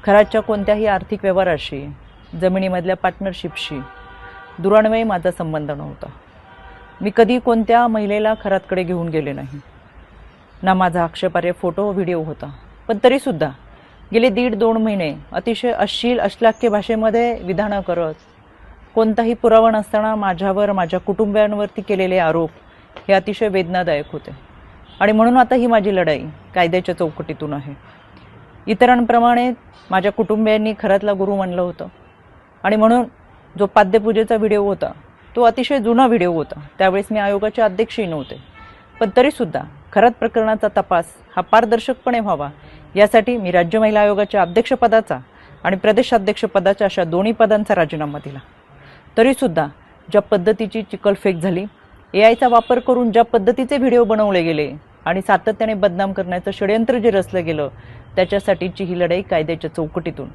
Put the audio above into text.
खराच्या कोणत्याही आर्थिक व्यवहाराशी, जमिनीमधल्या पार्टनरशिपशी दुरान्वये माझा संबंध नव्हता. मी कधी कोणत्या महिलेला खरातकडे घेऊन गेले नाही. ना माझा आक्षेपार्ह फोटो व्हिडिओ होता. पण तरीसुद्धा गेले 1.5-2 महिने अतिशय अश्लील अश्लाघ्य भाषेमध्ये विधानं करत, कोणताही पुरावा नसताना माझ्यावर माझ्या कुटुंबियांवरती केलेले आरोप हे अतिशय वेदनादायक होते. आणि म्हणून आता ही माझी लढाई कायद्याच्या चौकटीतून आहे. इतरांप्रमाणे माझ्या कुटुंबियांनी खरातला गुरु म्हणलं होतं आणि म्हणून जो पाद्यपूजेचा व्हिडिओ होता तो अतिशय जुना व्हिडिओ होता. त्यावेळेस मी आयोगाचे अध्यक्षही नव्हते. पण तरीसुद्धा खरात प्रकरणाचा तपास हा पारदर्शकपणे व्हावा यासाठी मी राज्य महिला आयोगाच्या अध्यक्षपदाचा आणि प्रदेशाध्यक्षपदाच्या अशा दोन्ही पदांचा राजीनामा दिला. तरीसुद्धा ज्या पद्धतीची चिखलफेक झाली, एआयचा वापर करून ज्या पद्धतीचे व्हिडिओ बनवले गेले आणि सातत्याने बदनाम करण्याचं षडयंत्र जे रचलं गेलं, त्याच्यासाठीची ही लढाई कायद्याच्या चौकटीतून